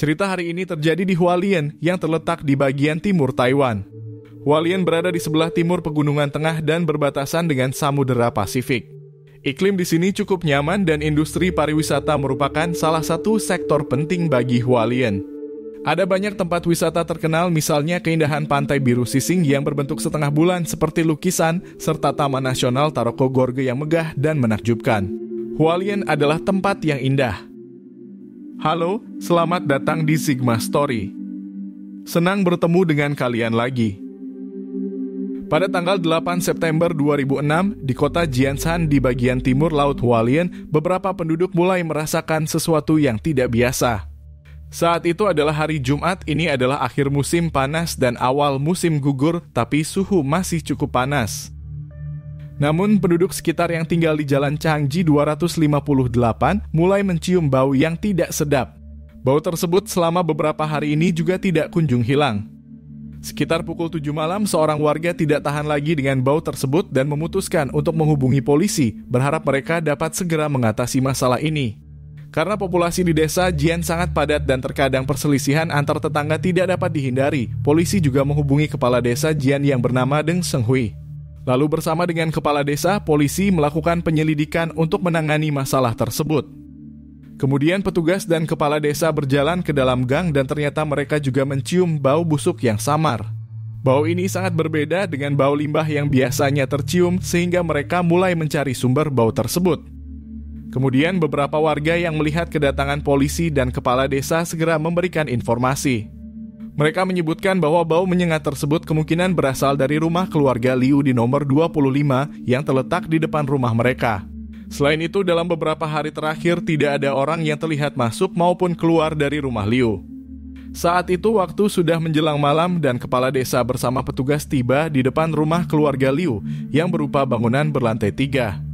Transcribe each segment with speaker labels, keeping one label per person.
Speaker 1: Cerita hari ini terjadi di Hualien yang terletak di bagian timur Taiwan. Hualien berada di sebelah timur pegunungan tengah dan berbatasan dengan Samudera Pasifik. Iklim di sini cukup nyaman dan industri pariwisata merupakan salah satu sektor penting bagi Hualien. Ada banyak tempat wisata terkenal, misalnya keindahan pantai biru Sising yang berbentuk setengah bulan seperti lukisan, serta Taman Nasional Taroko Gorge yang megah dan menakjubkan. Hualien adalah tempat yang indah. Halo, selamat datang di Sigma Story. Senang bertemu dengan kalian lagi. Pada tanggal 8 September 2006, di kota Jianshan di bagian timur Laut Hualien, beberapa penduduk mulai merasakan sesuatu yang tidak biasa. Saat itu adalah hari Jumat, ini adalah akhir musim panas dan awal musim gugur, tapi suhu masih cukup panas. Namun, penduduk sekitar yang tinggal di Jalan Changji 258 mulai mencium bau yang tidak sedap. Bau tersebut selama beberapa hari ini juga tidak kunjung hilang. Sekitar pukul 7 malam, seorang warga tidak tahan lagi dengan bau tersebut dan memutuskan untuk menghubungi polisi, berharap mereka dapat segera mengatasi masalah ini. Karena populasi di desa Jian sangat padat dan terkadang perselisihan antar tetangga tidak dapat dihindari, polisi juga menghubungi kepala desa Jian yang bernama Deng Senghui. Lalu bersama dengan kepala desa, polisi melakukan penyelidikan untuk menangani masalah tersebut. Kemudian petugas dan kepala desa berjalan ke dalam gang dan ternyata mereka juga mencium bau busuk yang samar. Bau ini sangat berbeda dengan bau limbah yang biasanya tercium sehingga mereka mulai mencari sumber bau tersebut. Kemudian beberapa warga yang melihat kedatangan polisi dan kepala desa segera memberikan informasi. Mereka menyebutkan bahwa bau menyengat tersebut kemungkinan berasal dari rumah keluarga Liu di nomor 25 yang terletak di depan rumah mereka. Selain itu, dalam beberapa hari terakhir tidak ada orang yang terlihat masuk maupun keluar dari rumah Liu. Saat itu waktu sudah menjelang malam dan kepala desa bersama petugas tiba di depan rumah keluarga Liu yang berupa bangunan berlantai 3.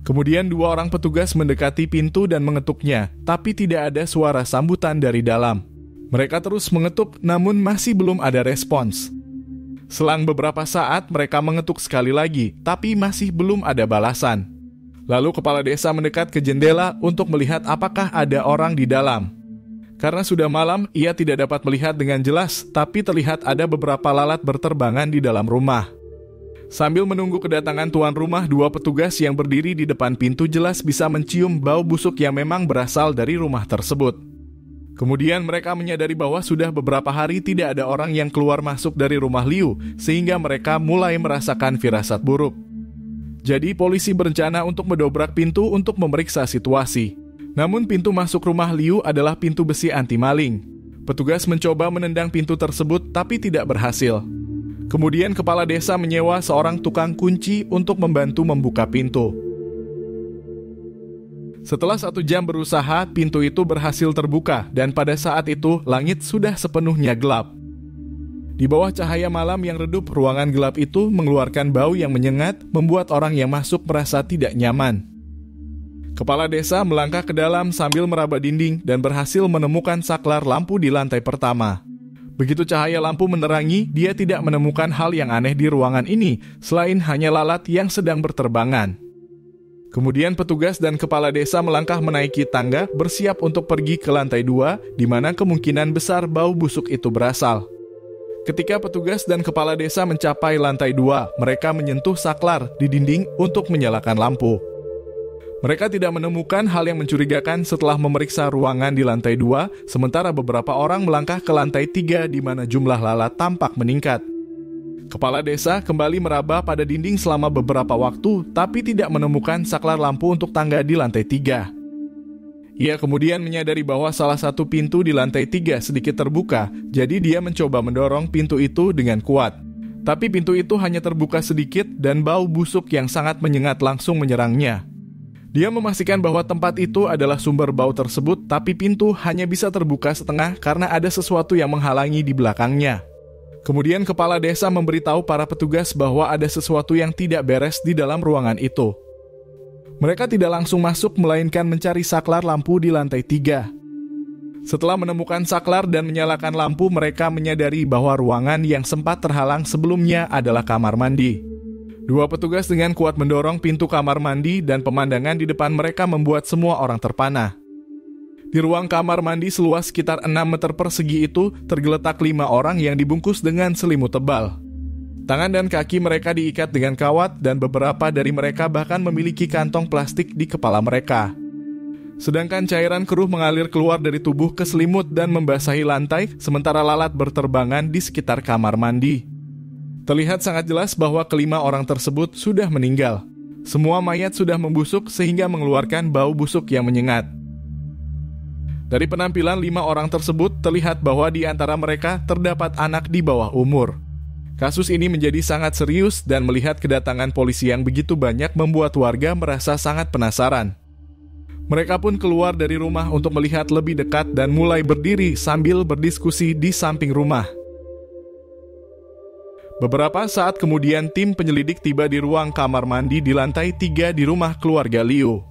Speaker 1: Kemudian 2 orang petugas mendekati pintu dan mengetuknya, tapi tidak ada suara sambutan dari dalam. Mereka terus mengetuk namun masih belum ada respons. Selang beberapa saat mereka mengetuk sekali lagi, tapi masih belum ada balasan. Lalu kepala desa mendekat ke jendela untuk melihat apakah ada orang di dalam. Karena sudah malam, ia tidak dapat melihat dengan jelas, tapi terlihat ada beberapa lalat berterbangan di dalam rumah. Sambil menunggu kedatangan tuan rumah, 2 petugas yang berdiri di depan pintu jelas bisa mencium bau busuk yang memang berasal dari rumah tersebut. Kemudian mereka menyadari bahwa sudah beberapa hari tidak ada orang yang keluar masuk dari rumah Liu, sehingga mereka mulai merasakan firasat buruk. Jadi polisi berencana untuk mendobrak pintu untuk memeriksa situasi. Namun pintu masuk rumah Liu adalah pintu besi anti maling. Petugas mencoba menendang pintu tersebut tapi tidak berhasil. Kemudian kepala desa menyewa seorang tukang kunci untuk membantu membuka pintu. Setelah 1 jam berusaha, pintu itu berhasil terbuka dan pada saat itu langit sudah sepenuhnya gelap. Di bawah cahaya malam yang redup, ruangan gelap itu mengeluarkan bau yang menyengat, membuat orang yang masuk merasa tidak nyaman. Kepala desa melangkah ke dalam sambil meraba dinding dan berhasil menemukan saklar lampu di lantai pertama. Begitu cahaya lampu menerangi, dia tidak menemukan hal yang aneh di ruangan ini, selain hanya lalat yang sedang berterbangan. Kemudian petugas dan kepala desa melangkah menaiki tangga bersiap untuk pergi ke lantai 2, di mana kemungkinan besar bau busuk itu berasal. Ketika petugas dan kepala desa mencapai lantai 2, mereka menyentuh saklar di dinding untuk menyalakan lampu. Mereka tidak menemukan hal yang mencurigakan setelah memeriksa ruangan di lantai 2, sementara beberapa orang melangkah ke lantai 3 di mana jumlah lalat tampak meningkat. Kepala desa kembali meraba pada dinding selama beberapa waktu, tapi tidak menemukan saklar lampu untuk tangga di lantai 3. Ia kemudian menyadari bahwa salah satu pintu di lantai 3 sedikit terbuka, jadi dia mencoba mendorong pintu itu dengan kuat. Tapi pintu itu hanya terbuka sedikit dan bau busuk yang sangat menyengat langsung menyerangnya. Dia memastikan bahwa tempat itu adalah sumber bau tersebut, tapi pintu hanya bisa terbuka setengah karena ada sesuatu yang menghalangi di belakangnya. Kemudian kepala desa memberitahu para petugas bahwa ada sesuatu yang tidak beres di dalam ruangan itu. Mereka tidak langsung masuk melainkan mencari saklar lampu di lantai 3. Setelah menemukan saklar dan menyalakan lampu, mereka menyadari bahwa ruangan yang sempat terhalang sebelumnya adalah kamar mandi. 2 petugas dengan kuat mendorong pintu kamar mandi dan pemandangan di depan mereka membuat semua orang terpana. Di ruang kamar mandi seluas sekitar 6 meter persegi itu tergeletak 5 orang yang dibungkus dengan selimut tebal. Tangan dan kaki mereka diikat dengan kawat dan beberapa dari mereka bahkan memiliki kantong plastik di kepala mereka. Sedangkan cairan keruh mengalir keluar dari tubuh ke selimut dan membasahi lantai, sementara lalat berterbangan di sekitar kamar mandi. Terlihat sangat jelas bahwa kelima orang tersebut sudah meninggal. Semua mayat sudah membusuk sehingga mengeluarkan bau busuk yang menyengat. Dari penampilan 5 orang tersebut, terlihat bahwa di antara mereka terdapat anak di bawah umur. Kasus ini menjadi sangat serius dan melihat kedatangan polisi yang begitu banyak membuat warga merasa sangat penasaran. Mereka pun keluar dari rumah untuk melihat lebih dekat dan mulai berdiri sambil berdiskusi di samping rumah. Beberapa saat kemudian tim penyelidik tiba di ruang kamar mandi di lantai 3 di rumah keluarga Liu.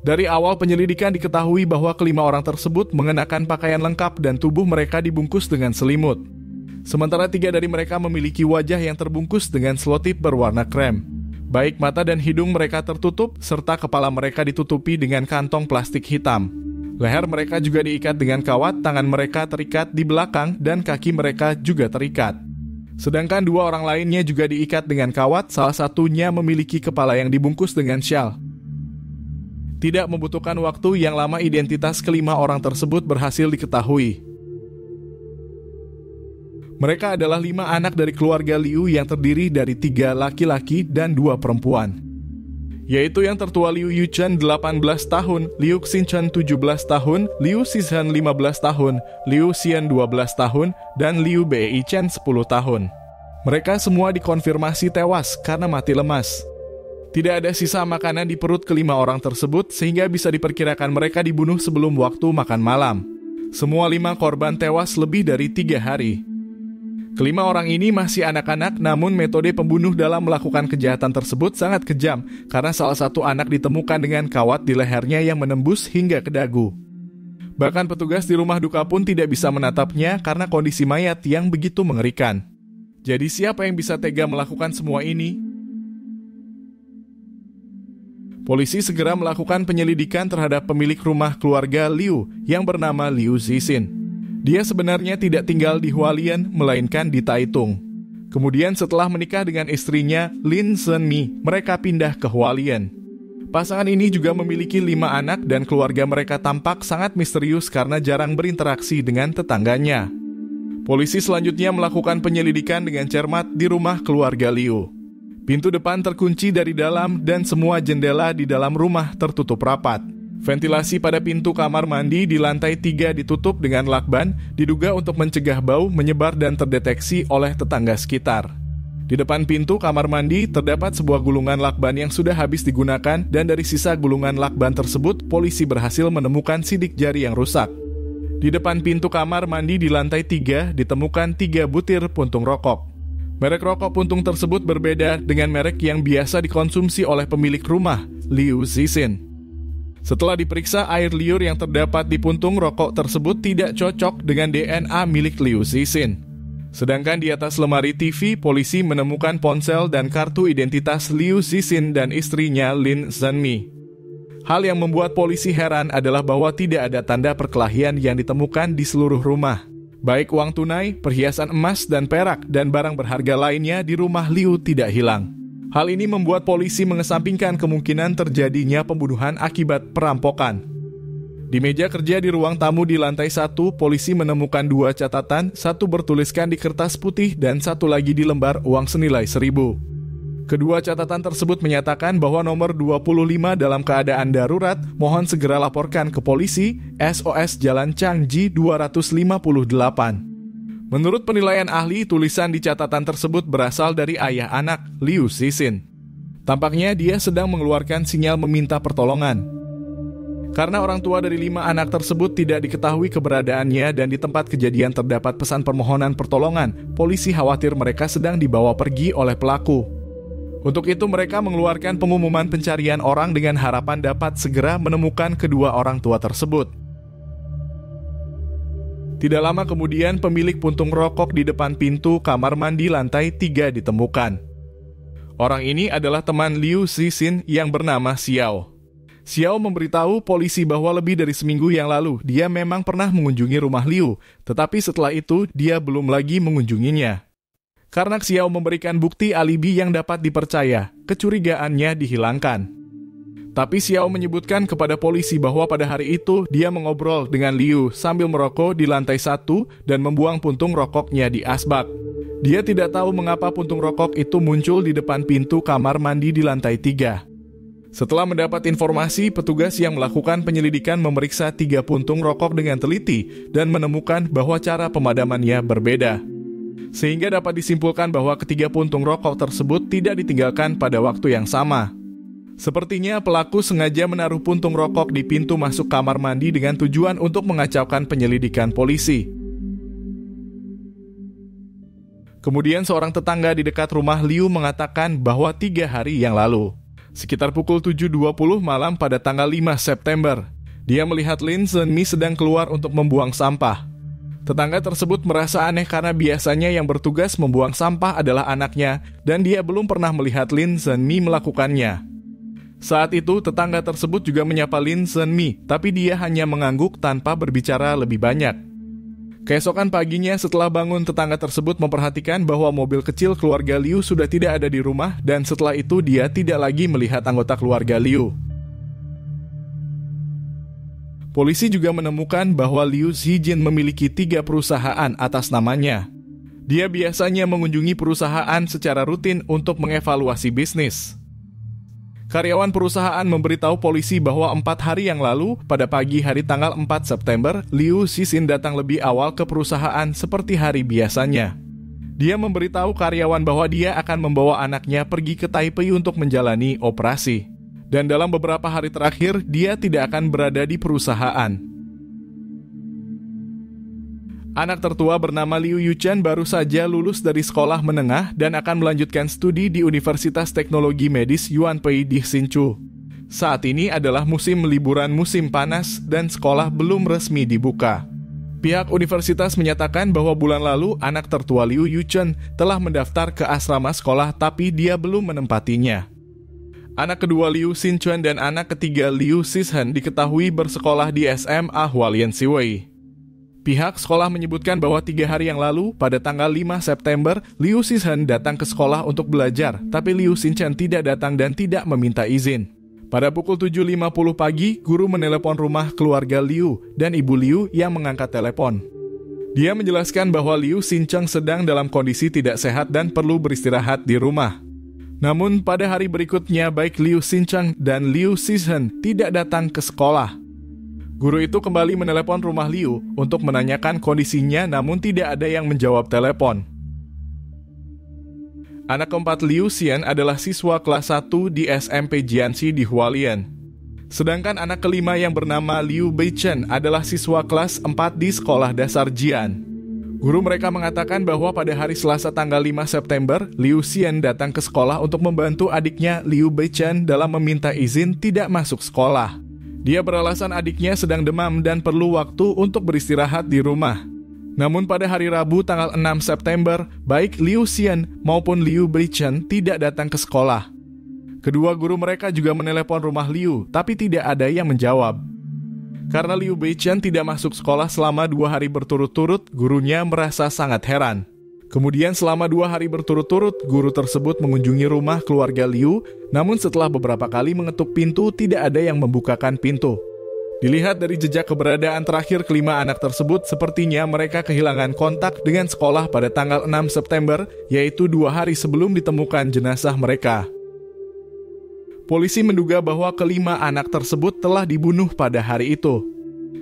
Speaker 1: Dari awal penyelidikan diketahui bahwa kelima orang tersebut mengenakan pakaian lengkap dan tubuh mereka dibungkus dengan selimut. Sementara 3 dari mereka memiliki wajah yang terbungkus dengan selotip berwarna krem. Baik mata dan hidung mereka tertutup, serta kepala mereka ditutupi dengan kantong plastik hitam. Leher mereka juga diikat dengan kawat, tangan mereka terikat di belakang, dan kaki mereka juga terikat. Sedangkan 2 orang lainnya juga diikat dengan kawat, salah satunya memiliki kepala yang dibungkus dengan syal. Tidak membutuhkan waktu yang lama identitas kelima orang tersebut berhasil diketahui. Mereka adalah 5 anak dari keluarga Liu yang terdiri dari 3 laki-laki dan 2 perempuan. Yaitu yang tertua Liu Yuchen 18 tahun, Liu Xinchen 17 tahun, Liu Xizhen 15 tahun, Liu Xian 12 tahun, dan Liu Beichen 10 tahun. Mereka semua dikonfirmasi tewas karena mati lemas. Tidak ada sisa makanan di perut kelima orang tersebut sehingga bisa diperkirakan mereka dibunuh sebelum waktu makan malam. Semua 5 korban tewas lebih dari 3 hari. Kelima orang ini masih anak-anak, namun metode pembunuh dalam melakukan kejahatan tersebut sangat kejam karena salah satu anak ditemukan dengan kawat di lehernya yang menembus hingga ke dagu. Bahkan petugas di rumah duka pun tidak bisa menatapnya karena kondisi mayat yang begitu mengerikan. Jadi siapa yang bisa tega melakukan semua ini? Polisi segera melakukan penyelidikan terhadap pemilik rumah keluarga Liu yang bernama Liu Zixin. Dia sebenarnya tidak tinggal di Hualien, melainkan di Taitung. Kemudian setelah menikah dengan istrinya, Lin Zhenmi, mereka pindah ke Hualien. Pasangan ini juga memiliki 5 anak dan keluarga mereka tampak sangat misterius karena jarang berinteraksi dengan tetangganya. Polisi selanjutnya melakukan penyelidikan dengan cermat di rumah keluarga Liu. Pintu depan terkunci dari dalam dan semua jendela di dalam rumah tertutup rapat. Ventilasi pada pintu kamar mandi di lantai 3 ditutup dengan lakban, diduga untuk mencegah bau menyebar dan terdeteksi oleh tetangga sekitar. Di depan pintu kamar mandi terdapat sebuah gulungan lakban yang sudah habis digunakan dan dari sisa gulungan lakban tersebut polisi berhasil menemukan sidik jari yang rusak. Di depan pintu kamar mandi di lantai 3 ditemukan 3 butir puntung rokok. Merek rokok puntung tersebut berbeda dengan merek yang biasa dikonsumsi oleh pemilik rumah, Liu Zixin. Setelah diperiksa, air liur yang terdapat di puntung rokok tersebut tidak cocok dengan DNA milik Liu Zixin. Sedangkan di atas lemari TV, polisi menemukan ponsel dan kartu identitas Liu Zixin dan istrinya Lin Zhenmi. Hal yang membuat polisi heran adalah bahwa tidak ada tanda perkelahian yang ditemukan di seluruh rumah. Baik uang tunai, perhiasan emas dan perak, dan barang berharga lainnya di rumah Liu tidak hilang. Hal ini membuat polisi mengesampingkan kemungkinan terjadinya pembunuhan akibat perampokan. Di meja kerja di ruang tamu di lantai 1, polisi menemukan 2 catatan, satu bertuliskan di kertas putih dan satu lagi di lembar uang senilai 1.000. Kedua catatan tersebut menyatakan bahwa nomor 25 dalam keadaan darurat, mohon segera laporkan ke polisi, SOS Jalan Changji 258. Menurut penilaian ahli, tulisan di catatan tersebut berasal dari ayah anak, Liu Zixin. Tampaknya dia sedang mengeluarkan sinyal meminta pertolongan. Karena orang tua dari 5 anak tersebut tidak diketahui keberadaannya dan di tempat kejadian terdapat pesan permohonan pertolongan, polisi khawatir mereka sedang dibawa pergi oleh pelaku. Untuk itu mereka mengeluarkan pengumuman pencarian orang dengan harapan dapat segera menemukan kedua orang tua tersebut. Tidak lama kemudian pemilik puntung rokok di depan pintu kamar mandi lantai 3 ditemukan. Orang ini adalah teman Liu Zixin yang bernama Xiao. Xiao memberitahu polisi bahwa lebih dari seminggu yang lalu dia memang pernah mengunjungi rumah Liu, tetapi setelah itu dia belum lagi mengunjunginya. Karena Xiao memberikan bukti alibi yang dapat dipercaya, kecurigaannya dihilangkan. Tapi Xiao menyebutkan kepada polisi bahwa pada hari itu dia mengobrol dengan Liu sambil merokok di lantai 1 dan membuang puntung rokoknya di asbak. Dia tidak tahu mengapa puntung rokok itu muncul di depan pintu kamar mandi di lantai 3. Setelah mendapat informasi, petugas yang melakukan penyelidikan memeriksa 3 puntung rokok dengan teliti dan menemukan bahwa cara pemadamannya berbeda. Sehingga dapat disimpulkan bahwa ketiga puntung rokok tersebut tidak ditinggalkan pada waktu yang sama. Sepertinya pelaku sengaja menaruh puntung rokok di pintu masuk kamar mandi dengan tujuan untuk mengacaukan penyelidikan polisi. Kemudian seorang tetangga di dekat rumah Liu mengatakan bahwa 3 hari yang lalu, sekitar pukul 7.20 malam pada tanggal 5 September, dia melihat Lin Zhenmi sedang keluar untuk membuang sampah. Tetangga tersebut merasa aneh karena biasanya yang bertugas membuang sampah adalah anaknya dan dia belum pernah melihat Lin Zhenmi melakukannya. Saat itu tetangga tersebut juga menyapa Lin Zhenmi, tapi dia hanya mengangguk tanpa berbicara lebih banyak. Keesokan paginya setelah bangun, tetangga tersebut memperhatikan bahwa mobil kecil keluarga Liu sudah tidak ada di rumah dan setelah itu dia tidak lagi melihat anggota keluarga Liu. Polisi juga menemukan bahwa Liu Zijin memiliki 3 perusahaan atas namanya. Dia biasanya mengunjungi perusahaan secara rutin untuk mengevaluasi bisnis. Karyawan perusahaan memberitahu polisi bahwa 4 hari yang lalu, pada pagi hari tanggal 4 September, Liu Xixin datang lebih awal ke perusahaan seperti hari biasanya. Dia memberitahu karyawan bahwa dia akan membawa anaknya pergi ke Taipei untuk menjalani operasi. Dan dalam beberapa hari terakhir, dia tidak akan berada di perusahaan. Anak tertua bernama Liu Yuchen baru saja lulus dari sekolah menengah dan akan melanjutkan studi di Universitas Teknologi Medis Yuanpei di Hsinchu. Saat ini adalah musim liburan musim panas dan sekolah belum resmi dibuka. Pihak universitas menyatakan bahwa bulan lalu anak tertua Liu Yuchen telah mendaftar ke asrama sekolah tapi dia belum menempatinya. Anak kedua Liu Xinchuan dan anak ketiga Liu Xizhen diketahui bersekolah di SMA Hualien Siwei. Pihak sekolah menyebutkan bahwa 3 hari yang lalu, pada tanggal 5 September, Liu Xizhen datang ke sekolah untuk belajar, tapi Liu Xinchuan tidak datang dan tidak meminta izin. Pada pukul 7.50 pagi, guru menelepon rumah keluarga Liu dan ibu Liu yang mengangkat telepon. Dia menjelaskan bahwa Liu Xinchuan sedang dalam kondisi tidak sehat dan perlu beristirahat di rumah. Namun pada hari berikutnya, baik Liu Xinchuan dan Liu Xizhen tidak datang ke sekolah. Guru itu kembali menelepon rumah Liu untuk menanyakan kondisinya, namun tidak ada yang menjawab telepon. Anak keempat Liu Xian adalah siswa kelas 1 di SMP Jianxi di Hualien. Sedangkan anak kelima yang bernama Liu Beichen adalah siswa kelas 4 di sekolah dasar Jian. Guru mereka mengatakan bahwa pada hari Selasa tanggal 5 September, Liu Xian datang ke sekolah untuk membantu adiknya Liu Beichen dalam meminta izin tidak masuk sekolah. Dia beralasan adiknya sedang demam dan perlu waktu untuk beristirahat di rumah. Namun pada hari Rabu tanggal 6 September, baik Liu Xian maupun Liu Beichen tidak datang ke sekolah. Kedua guru mereka juga menelepon rumah Liu, tapi tidak ada yang menjawab. Karena Liu Beichen tidak masuk sekolah selama 2 hari berturut-turut, gurunya merasa sangat heran. Kemudian selama 2 hari berturut-turut, guru tersebut mengunjungi rumah keluarga Liu, namun setelah beberapa kali mengetuk pintu, tidak ada yang membukakan pintu. Dilihat dari jejak keberadaan terakhir kelima anak tersebut, sepertinya mereka kehilangan kontak dengan sekolah pada tanggal 6 September, yaitu 2 hari sebelum ditemukan jenazah mereka. Polisi menduga bahwa kelima anak tersebut telah dibunuh pada hari itu.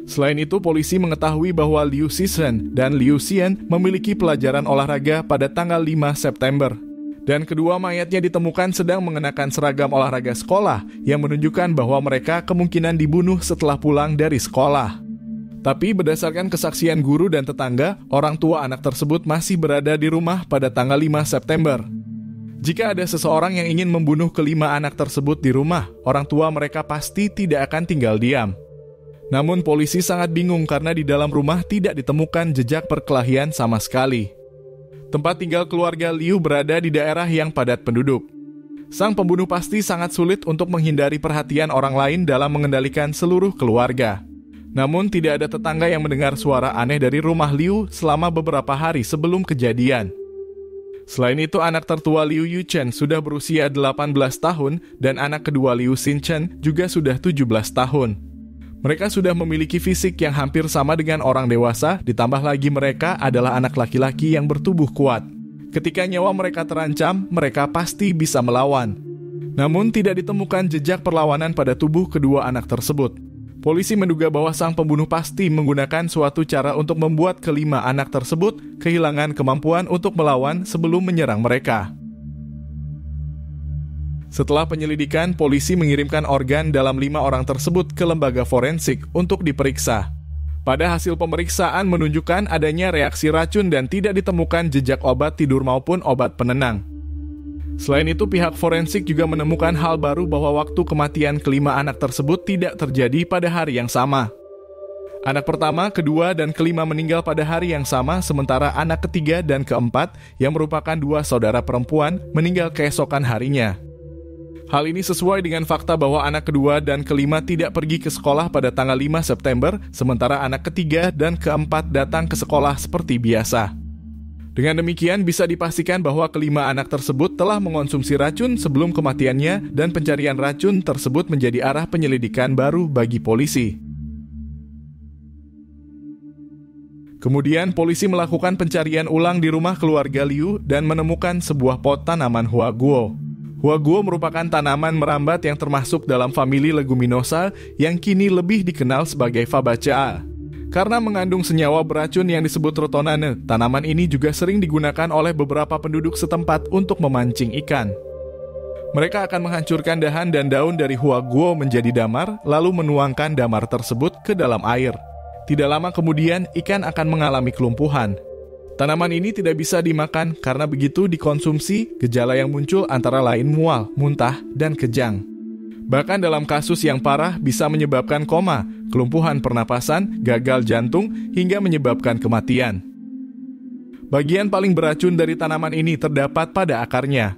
Speaker 1: Selain itu, polisi mengetahui bahwa Liu Xizhen dan Liu Xian memiliki pelajaran olahraga pada tanggal 5 September. Dan kedua mayatnya ditemukan sedang mengenakan seragam olahraga sekolah yang menunjukkan bahwa mereka kemungkinan dibunuh setelah pulang dari sekolah. Tapi berdasarkan kesaksian guru dan tetangga, orang tua anak tersebut masih berada di rumah pada tanggal 5 September. Jika ada seseorang yang ingin membunuh kelima anak tersebut di rumah, orang tua mereka pasti tidak akan tinggal diam. Namun polisi sangat bingung karena di dalam rumah tidak ditemukan jejak perkelahian sama sekali. Tempat tinggal keluarga Liu berada di daerah yang padat penduduk. Sang pembunuh pasti sangat sulit untuk menghindari perhatian orang lain dalam mengendalikan seluruh keluarga. Namun tidak ada tetangga yang mendengar suara aneh dari rumah Liu selama beberapa hari sebelum kejadian. Selain itu, anak tertua Liu Yuchen sudah berusia 18 tahun dan anak kedua Liu Xinchen juga sudah 17 tahun. Mereka sudah memiliki fisik yang hampir sama dengan orang dewasa, ditambah lagi mereka adalah anak laki-laki yang bertubuh kuat. Ketika nyawa mereka terancam, mereka pasti bisa melawan. Namun tidak ditemukan jejak perlawanan pada tubuh kedua anak tersebut. Polisi menduga bahwa sang pembunuh pasti menggunakan suatu cara untuk membuat kelima anak tersebut kehilangan kemampuan untuk melawan sebelum menyerang mereka. Setelah penyelidikan, polisi mengirimkan organ dalam 5 orang tersebut ke lembaga forensik untuk diperiksa. Pada hasil pemeriksaan menunjukkan adanya reaksi racun dan tidak ditemukan jejak obat tidur maupun obat penenang. Selain itu, pihak forensik juga menemukan hal baru bahwa waktu kematian kelima anak tersebut tidak terjadi pada hari yang sama. Anak pertama, kedua, dan kelima meninggal pada hari yang sama, sementara anak ketiga dan keempat, yang merupakan 2 saudara perempuan, meninggal keesokan harinya. Hal ini sesuai dengan fakta bahwa anak kedua dan kelima tidak pergi ke sekolah pada tanggal 5 September, sementara anak ketiga dan keempat datang ke sekolah seperti biasa. Dengan demikian, bisa dipastikan bahwa kelima anak tersebut telah mengonsumsi racun sebelum kematiannya dan pencarian racun tersebut menjadi arah penyelidikan baru bagi polisi. Kemudian, polisi melakukan pencarian ulang di rumah keluarga Liu dan menemukan sebuah pot tanaman huaguo. Huaguo merupakan tanaman merambat yang termasuk dalam famili leguminosa yang kini lebih dikenal sebagai Fabaceae. Karena mengandung senyawa beracun yang disebut rotonane, tanaman ini juga sering digunakan oleh beberapa penduduk setempat untuk memancing ikan. Mereka akan menghancurkan dahan dan daun dari huaguo menjadi damar, lalu menuangkan damar tersebut ke dalam air. Tidak lama kemudian, ikan akan mengalami kelumpuhan. Tanaman ini tidak bisa dimakan karena begitu dikonsumsi, gejala yang muncul antara lain mual, muntah, dan kejang. Bahkan dalam kasus yang parah bisa menyebabkan koma, kelumpuhan pernapasan, gagal jantung, hingga menyebabkan kematian. Bagian paling beracun dari tanaman ini terdapat pada akarnya.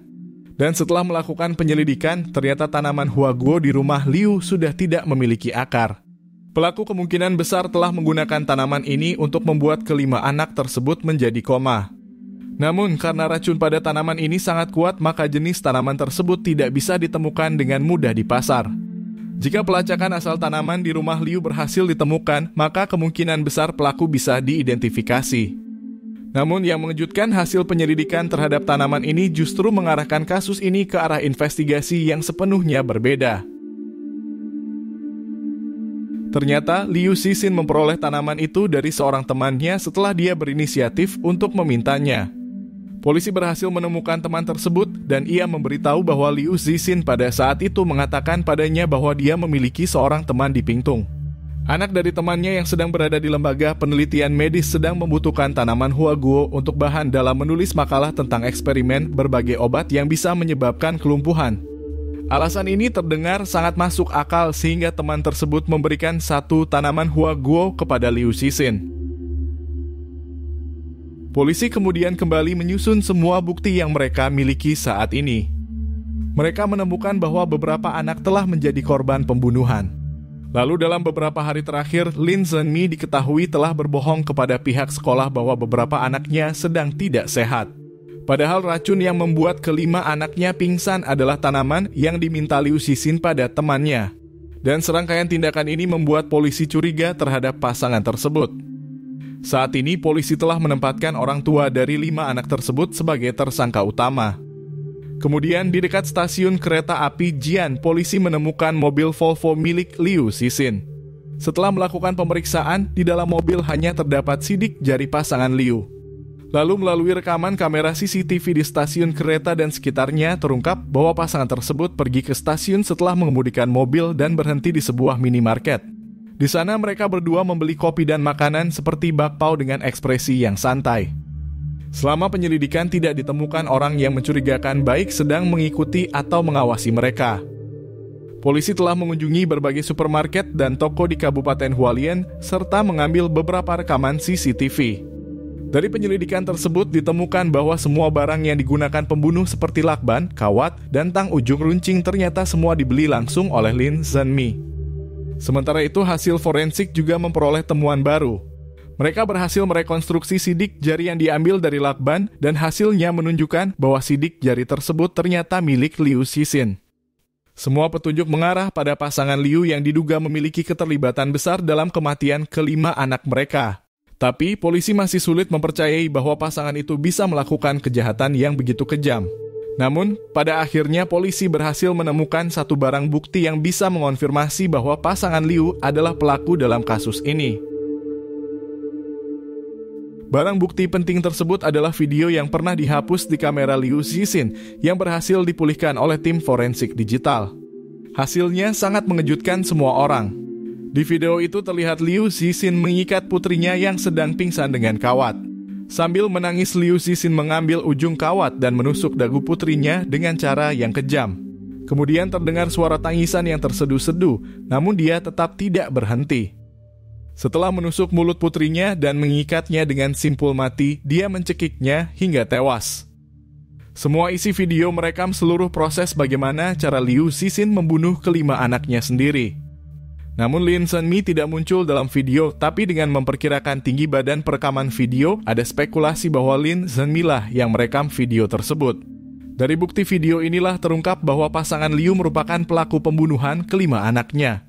Speaker 1: Dan setelah melakukan penyelidikan, ternyata tanaman huaguo di rumah Liu sudah tidak memiliki akar. Pelaku kemungkinan besar telah menggunakan tanaman ini untuk membuat kelima anak tersebut menjadi koma. Namun, karena racun pada tanaman ini sangat kuat, maka jenis tanaman tersebut tidak bisa ditemukan dengan mudah di pasar. Jika pelacakan asal tanaman di rumah Liu berhasil ditemukan, maka kemungkinan besar pelaku bisa diidentifikasi. Namun, yang mengejutkan, hasil penyelidikan terhadap tanaman ini justru mengarahkan kasus ini ke arah investigasi yang sepenuhnya berbeda. Ternyata, Liu Cixin memperoleh tanaman itu dari seorang temannya setelah dia berinisiatif untuk memintanya. Polisi berhasil menemukan teman tersebut dan ia memberitahu bahwa Liu Cixin pada saat itu mengatakan padanya bahwa dia memiliki seorang teman di Pingtung. Anak dari temannya yang sedang berada di lembaga penelitian medis sedang membutuhkan tanaman huaguo untuk bahan dalam menulis makalah tentang eksperimen berbagai obat yang bisa menyebabkan kelumpuhan. Alasan ini terdengar sangat masuk akal sehingga teman tersebut memberikan 1 tanaman huaguo kepada Liu Cixin. Polisi kemudian kembali menyusun semua bukti yang mereka miliki saat ini. Mereka menemukan bahwa beberapa anak telah menjadi korban pembunuhan. Lalu dalam beberapa hari terakhir, Lin Zhenmi diketahui telah berbohong kepada pihak sekolah bahwa beberapa anaknya sedang tidak sehat. Padahal racun yang membuat kelima anaknya pingsan adalah tanaman yang diminta Liu Cixin pada temannya. Dan serangkaian tindakan ini membuat polisi curiga terhadap pasangan tersebut. Saat ini polisi telah menempatkan orang tua dari 5 anak tersebut sebagai tersangka utama. Kemudian di dekat stasiun kereta api Jian, polisi menemukan mobil Volvo milik Liu Cixin. Setelah melakukan pemeriksaan, di dalam mobil hanya terdapat sidik jari pasangan Liu. Lalu melalui rekaman kamera CCTV di stasiun kereta dan sekitarnya terungkap bahwa pasangan tersebut pergi ke stasiun setelah mengemudikan mobil dan berhenti di sebuah minimarket. Di sana mereka berdua membeli kopi dan makanan seperti bakpao dengan ekspresi yang santai. Selama penyelidikan tidak ditemukan orang yang mencurigakan baik sedang mengikuti atau mengawasi mereka. Polisi telah mengunjungi berbagai supermarket dan toko di Kabupaten Hualien serta mengambil beberapa rekaman CCTV. Dari penyelidikan tersebut ditemukan bahwa semua barang yang digunakan pembunuh seperti lakban, kawat, dan tang ujung runcing ternyata semua dibeli langsung oleh Lin Zhenmi. Sementara itu hasil forensik juga memperoleh temuan baru. Mereka berhasil merekonstruksi sidik jari yang diambil dari lakban dan hasilnya menunjukkan bahwa sidik jari tersebut ternyata milik Liu Cixin. Semua petunjuk mengarah pada pasangan Liu yang diduga memiliki keterlibatan besar dalam kematian kelima anak mereka. Tapi polisi masih sulit mempercayai bahwa pasangan itu bisa melakukan kejahatan yang begitu kejam. Namun, pada akhirnya polisi berhasil menemukan satu barang bukti yang bisa mengonfirmasi bahwa pasangan Liu adalah pelaku dalam kasus ini. Barang bukti penting tersebut adalah video yang pernah dihapus di kamera Liu Cixin yang berhasil dipulihkan oleh tim forensik digital. Hasilnya sangat mengejutkan semua orang. Di video itu terlihat Liu Cixin mengikat putrinya yang sedang pingsan dengan kawat. Sambil menangis, Liu Cixin mengambil ujung kawat dan menusuk dagu putrinya dengan cara yang kejam. Kemudian terdengar suara tangisan yang terseduh-seduh, namun dia tetap tidak berhenti. Setelah menusuk mulut putrinya dan mengikatnya dengan simpul mati, dia mencekiknya hingga tewas. Semua isi video merekam seluruh proses bagaimana cara Liu Cixin membunuh kelima anaknya sendiri. Namun Lin Zhenmi tidak muncul dalam video, tapi dengan memperkirakan tinggi badan perekaman video, ada spekulasi bahwa Lin Zhenmi lah yang merekam video tersebut. Dari bukti video inilah terungkap bahwa pasangan Liu merupakan pelaku pembunuhan kelima anaknya.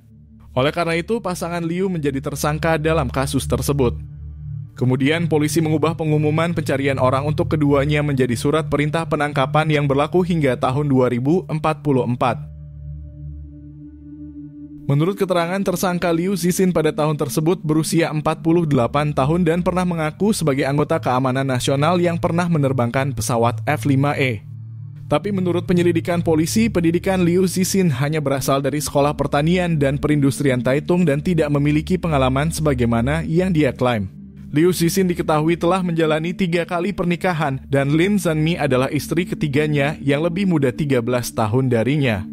Speaker 1: Oleh karena itu, pasangan Liu menjadi tersangka dalam kasus tersebut. Kemudian polisi mengubah pengumuman pencarian orang untuk keduanya menjadi surat perintah penangkapan yang berlaku hingga tahun 2044. Menurut keterangan tersangka, Liu Cixin pada tahun tersebut berusia 48 tahun dan pernah mengaku sebagai anggota keamanan nasional yang pernah menerbangkan pesawat F-5E. Tapi menurut penyelidikan polisi, pendidikan Liu Cixin hanya berasal dari sekolah pertanian dan perindustrian Taitung dan tidak memiliki pengalaman sebagaimana yang dia klaim. Liu Cixin diketahui telah menjalani 3 kali pernikahan dan Lin Zhenmi adalah istri ketiganya yang lebih muda 13 tahun darinya.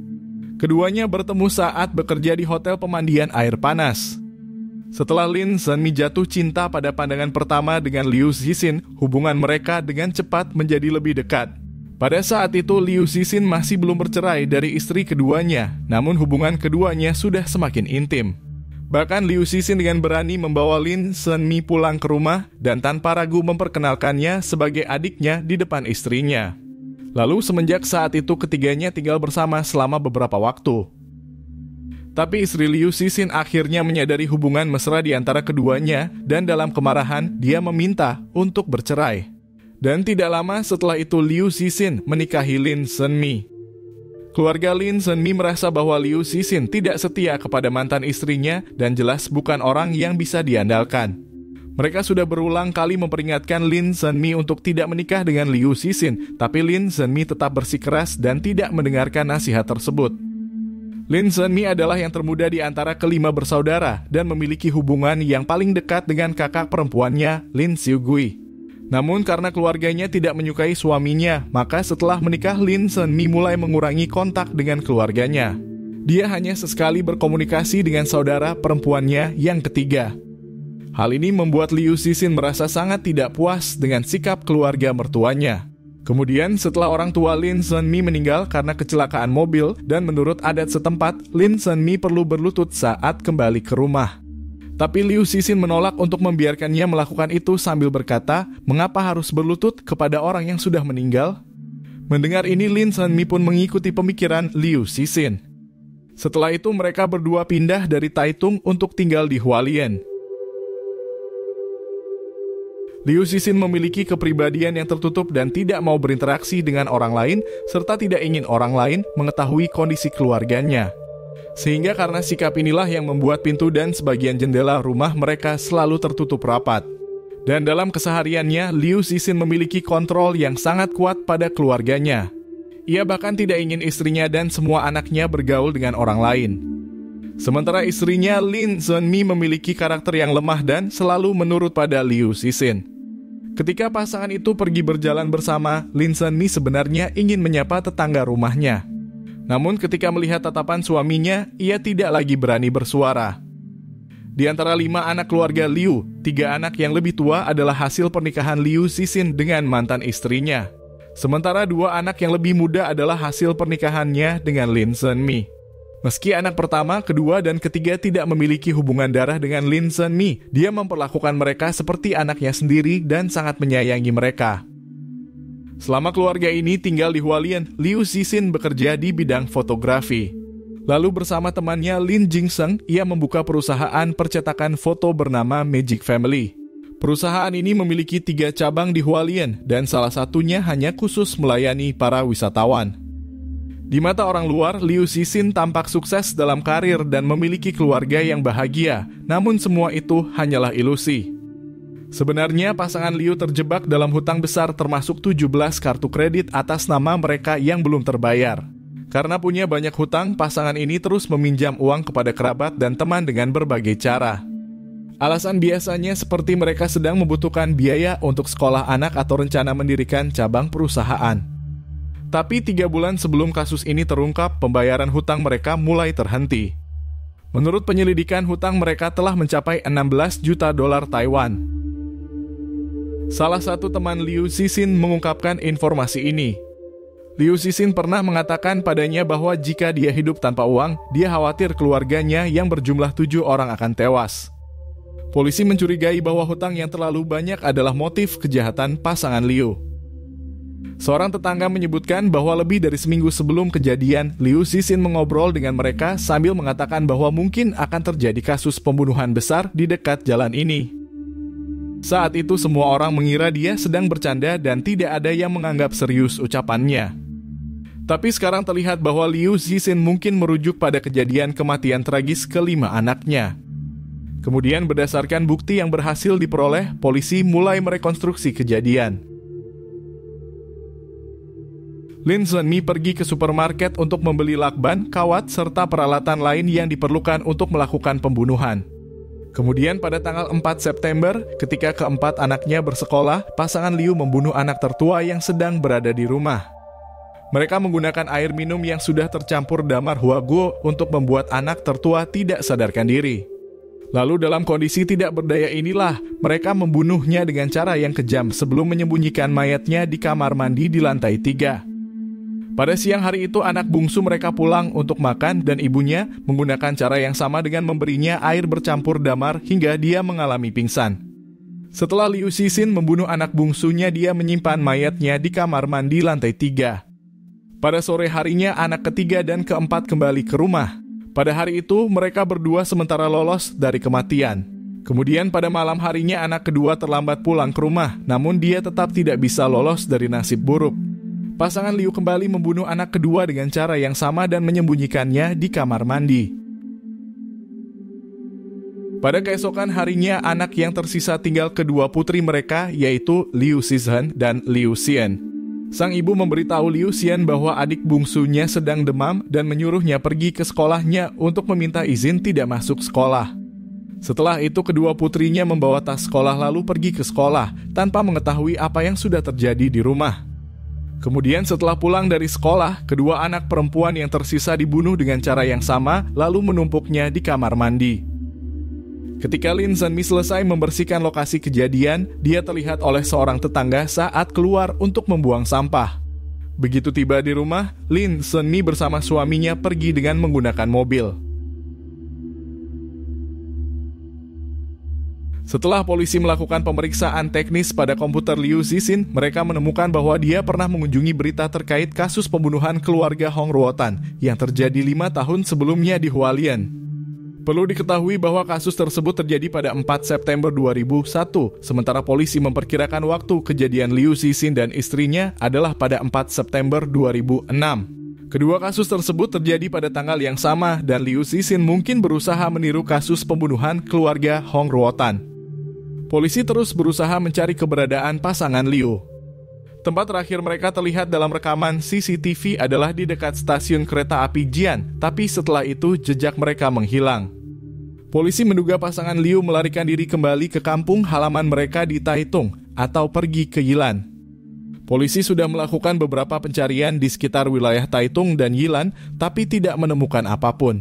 Speaker 1: Keduanya bertemu saat bekerja di hotel pemandian air panas. Setelah Lin Zhenmi jatuh cinta pada pandangan pertama dengan Liu Cixin, hubungan mereka dengan cepat menjadi lebih dekat. Pada saat itu Liu Cixin masih belum bercerai dari istri keduanya, namun hubungan keduanya sudah semakin intim. Bahkan Liu Cixin dengan berani membawa Lin Zhenmi pulang ke rumah dan tanpa ragu memperkenalkannya sebagai adiknya di depan istrinya. Lalu semenjak saat itu ketiganya tinggal bersama selama beberapa waktu. Tapi istri Liu Cixin akhirnya menyadari hubungan mesra di antara keduanya dan dalam kemarahan dia meminta untuk bercerai. Dan tidak lama setelah itu Liu Cixin menikahi Lin Zhenmi. Keluarga Lin Zhenmi merasa bahwa Liu Cixin tidak setia kepada mantan istrinya dan jelas bukan orang yang bisa diandalkan. Mereka sudah berulang kali memperingatkan Lin Zhenmi untuk tidak menikah dengan Liu Cixin, tapi Lin Zhenmi tetap bersikeras dan tidak mendengarkan nasihat tersebut. Lin Zhenmi adalah yang termuda di antara kelima bersaudara dan memiliki hubungan yang paling dekat dengan kakak perempuannya, Lin Xiugui. Namun karena keluarganya tidak menyukai suaminya, maka setelah menikah Lin Zhenmi mulai mengurangi kontak dengan keluarganya. Dia hanya sesekali berkomunikasi dengan saudara perempuannya yang ketiga. Hal ini membuat Liu Cixin merasa sangat tidak puas dengan sikap keluarga mertuanya. Kemudian setelah orang tua Lin Zhenmi meninggal karena kecelakaan mobil dan menurut adat setempat, Lin Zhenmi perlu berlutut saat kembali ke rumah. Tapi Liu Cixin menolak untuk membiarkannya melakukan itu sambil berkata, mengapa harus berlutut kepada orang yang sudah meninggal? Mendengar ini Lin Zhenmi pun mengikuti pemikiran Liu Cixin. Setelah itu mereka berdua pindah dari Taitung untuk tinggal di Hualien. Liu Cixin memiliki kepribadian yang tertutup dan tidak mau berinteraksi dengan orang lain, serta tidak ingin orang lain mengetahui kondisi keluarganya. Sehingga karena sikap inilah yang membuat pintu dan sebagian jendela rumah mereka selalu tertutup rapat. Dan dalam kesehariannya, Liu Cixin memiliki kontrol yang sangat kuat pada keluarganya. Ia bahkan tidak ingin istrinya dan semua anaknya bergaul dengan orang lain. Sementara istrinya, Lin Zhenmi memiliki karakter yang lemah dan selalu menurut pada Liu Cixin. Ketika pasangan itu pergi berjalan bersama, Lin Zhenmi sebenarnya ingin menyapa tetangga rumahnya. Namun ketika melihat tatapan suaminya, ia tidak lagi berani bersuara. Di antara 5 anak keluarga Liu, 3 anak yang lebih tua adalah hasil pernikahan Liu Cixin dengan mantan istrinya. Sementara 2 anak yang lebih muda adalah hasil pernikahannya dengan Lin Zhenmi. Meski anak pertama, kedua, dan ketiga tidak memiliki hubungan darah dengan Lin Zhenmi, dia memperlakukan mereka seperti anaknya sendiri dan sangat menyayangi mereka. Selama keluarga ini tinggal di Hualien, Liu Cixin bekerja di bidang fotografi. Lalu bersama temannya Lin Jingsheng, ia membuka perusahaan percetakan foto bernama Magic Family. Perusahaan ini memiliki 3 cabang di Hualien, dan salah satunya hanya khusus melayani para wisatawan. Di mata orang luar, Liu Cixin tampak sukses dalam karir dan memiliki keluarga yang bahagia, namun semua itu hanyalah ilusi. Sebenarnya pasangan Liu terjebak dalam hutang besar termasuk 17 kartu kredit atas nama mereka yang belum terbayar. Karena punya banyak hutang, pasangan ini terus meminjam uang kepada kerabat dan teman dengan berbagai cara. Alasan biasanya seperti mereka sedang membutuhkan biaya untuk sekolah anak atau rencana mendirikan cabang perusahaan. Tapi 3 bulan sebelum kasus ini terungkap, pembayaran hutang mereka mulai terhenti. Menurut penyelidikan, hutang mereka telah mencapai 16 juta dolar Taiwan. Salah satu teman Liu Cixin mengungkapkan informasi ini. Liu Cixin pernah mengatakan padanya bahwa jika dia hidup tanpa uang, dia khawatir keluarganya yang berjumlah 7 orang akan tewas. Polisi mencurigai bahwa hutang yang terlalu banyak adalah motif kejahatan pasangan Liu. Seorang tetangga menyebutkan bahwa lebih dari seminggu sebelum kejadian, Liu Cixin mengobrol dengan mereka sambil mengatakan bahwa mungkin akan terjadi kasus pembunuhan besar di dekat jalan ini. Saat itu semua orang mengira dia sedang bercanda dan tidak ada yang menganggap serius ucapannya. Tapi sekarang terlihat bahwa Liu Cixin mungkin merujuk pada kejadian kematian tragis ke-5 anaknya. Kemudian berdasarkan bukti yang berhasil diperoleh, polisi mulai merekonstruksi kejadian. Lin Zhenmi pergi ke supermarket untuk membeli lakban, kawat, serta peralatan lain yang diperlukan untuk melakukan pembunuhan. Kemudian pada tanggal 4 September, ketika keempat anaknya bersekolah, pasangan Liu membunuh anak tertua yang sedang berada di rumah. Mereka menggunakan air minum yang sudah tercampur damar huaguo untuk membuat anak tertua tidak sadarkan diri. Lalu dalam kondisi tidak berdaya inilah, mereka membunuhnya dengan cara yang kejam sebelum menyembunyikan mayatnya di kamar mandi di lantai 3. Pada siang hari itu anak bungsu mereka pulang untuk makan dan ibunya menggunakan cara yang sama dengan memberinya air bercampur damar hingga dia mengalami pingsan. Setelah Liu Cixin membunuh anak bungsunya, dia menyimpan mayatnya di kamar mandi lantai 3. Pada sore harinya anak ketiga dan keempat kembali ke rumah. Pada hari itu mereka berdua sementara lolos dari kematian. Kemudian pada malam harinya anak kedua terlambat pulang ke rumah, namun dia tetap tidak bisa lolos dari nasib buruk. Pasangan Liu kembali membunuh anak kedua dengan cara yang sama dan menyembunyikannya di kamar mandi. Pada keesokan harinya, anak yang tersisa tinggal kedua putri mereka, yaitu Liu Cixin dan Liu Xian. Sang ibu memberitahu Liu Xian bahwa adik bungsunya sedang demam dan menyuruhnya pergi ke sekolahnya untuk meminta izin tidak masuk sekolah. Setelah itu, kedua putrinya membawa tas sekolah lalu pergi ke sekolah tanpa mengetahui apa yang sudah terjadi di rumah. Kemudian setelah pulang dari sekolah, kedua anak perempuan yang tersisa dibunuh dengan cara yang sama, lalu menumpuknya di kamar mandi. Ketika Lin Zhenmi selesai membersihkan lokasi kejadian, dia terlihat oleh seorang tetangga saat keluar untuk membuang sampah. Begitu tiba di rumah, Lin Zhenmi bersama suaminya pergi dengan menggunakan mobil. Setelah polisi melakukan pemeriksaan teknis pada komputer Liu Cixin, mereka menemukan bahwa dia pernah mengunjungi berita terkait kasus pembunuhan keluarga Hong Ruotan yang terjadi 5 tahun sebelumnya di Hualien. Perlu diketahui bahwa kasus tersebut terjadi pada 4 September 2001, sementara polisi memperkirakan waktu kejadian Liu Cixin dan istrinya adalah pada 4 September 2006. Kedua kasus tersebut terjadi pada tanggal yang sama dan Liu Cixin mungkin berusaha meniru kasus pembunuhan keluarga Hong Ruotan. Polisi terus berusaha mencari keberadaan pasangan Liu. Tempat terakhir mereka terlihat dalam rekaman CCTV adalah di dekat stasiun kereta api Jian, tapi setelah itu jejak mereka menghilang. Polisi menduga pasangan Liu melarikan diri kembali ke kampung halaman mereka di Taitung atau pergi ke Yilan. Polisi sudah melakukan beberapa pencarian di sekitar wilayah Taitung dan Yilan, tapi tidak menemukan apapun.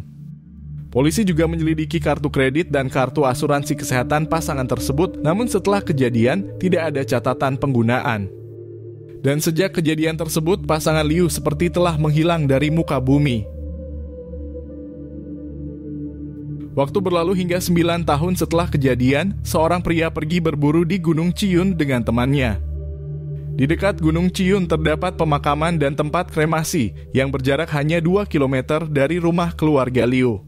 Speaker 1: Polisi juga menyelidiki kartu kredit dan kartu asuransi kesehatan pasangan tersebut, namun setelah kejadian tidak ada catatan penggunaan. Dan sejak kejadian tersebut, pasangan Liu seperti telah menghilang dari muka bumi. Waktu berlalu hingga 9 tahun setelah kejadian, seorang pria pergi berburu di Gunung Ciyun dengan temannya. Di dekat Gunung Ciyun terdapat pemakaman dan tempat kremasi yang berjarak hanya 2 km dari rumah keluarga Liu.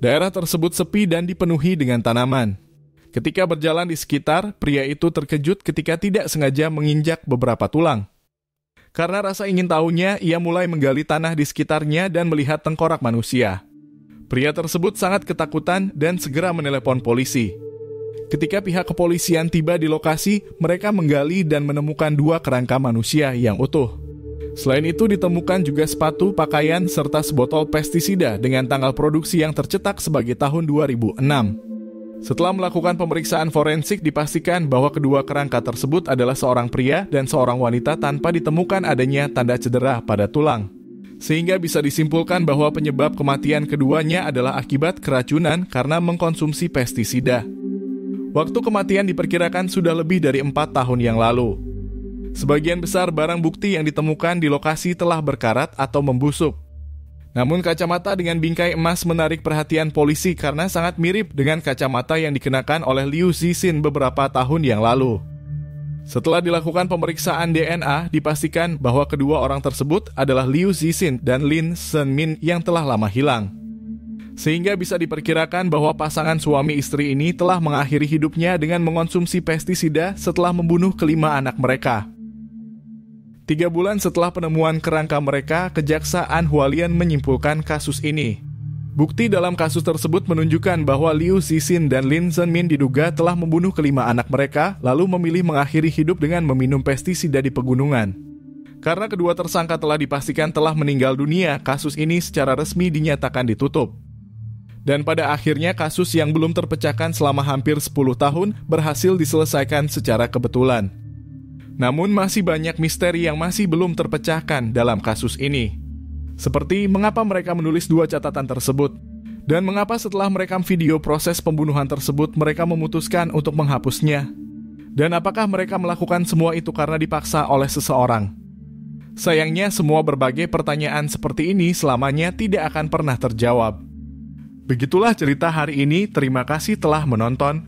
Speaker 1: Daerah tersebut sepi dan dipenuhi dengan tanaman. Ketika berjalan di sekitar, pria itu terkejut ketika tidak sengaja menginjak beberapa tulang. Karena rasa ingin tahunya, ia mulai menggali tanah di sekitarnya dan melihat tengkorak manusia. Pria tersebut sangat ketakutan dan segera menelepon polisi. Ketika pihak kepolisian tiba di lokasi, mereka menggali dan menemukan 2 kerangka manusia yang utuh. Selain itu ditemukan juga sepatu, pakaian, serta sebotol pestisida dengan tanggal produksi yang tercetak sebagai tahun 2006. Setelah melakukan pemeriksaan forensik, dipastikan bahwa kedua kerangka tersebut adalah seorang pria dan seorang wanita tanpa ditemukan adanya tanda cedera pada tulang. Sehingga bisa disimpulkan bahwa penyebab kematian keduanya adalah akibat keracunan karena mengkonsumsi pestisida. Waktu kematian diperkirakan sudah lebih dari 4 tahun yang lalu. Sebagian besar barang bukti yang ditemukan di lokasi telah berkarat atau membusuk. Namun kacamata dengan bingkai emas menarik perhatian polisi karena sangat mirip dengan kacamata yang dikenakan oleh Liu Zixin beberapa tahun yang lalu. Setelah dilakukan pemeriksaan DNA, dipastikan bahwa kedua orang tersebut adalah Liu Zixin dan Lin Zhenmin yang telah lama hilang. Sehingga bisa diperkirakan bahwa pasangan suami istri ini telah mengakhiri hidupnya dengan mengonsumsi pestisida setelah membunuh kelima anak mereka. 3 bulan setelah penemuan kerangka mereka, Kejaksaan Hualien menyimpulkan kasus ini. Bukti dalam kasus tersebut menunjukkan bahwa Liu Zixin dan Lin Zhenmin diduga telah membunuh kelima anak mereka, lalu memilih mengakhiri hidup dengan meminum pestisida di pegunungan. Karena kedua tersangka telah dipastikan telah meninggal dunia, kasus ini secara resmi dinyatakan ditutup. Dan pada akhirnya kasus yang belum terpecahkan selama hampir 10 tahun berhasil diselesaikan secara kebetulan. Namun masih banyak misteri yang masih belum terpecahkan dalam kasus ini. Seperti mengapa mereka menulis 2 catatan tersebut, dan mengapa setelah merekam video proses pembunuhan tersebut mereka memutuskan untuk menghapusnya. Dan apakah mereka melakukan semua itu karena dipaksa oleh seseorang? Sayangnya semua berbagai pertanyaan seperti ini selamanya tidak akan pernah terjawab. Begitulah cerita hari ini, terima kasih telah menonton.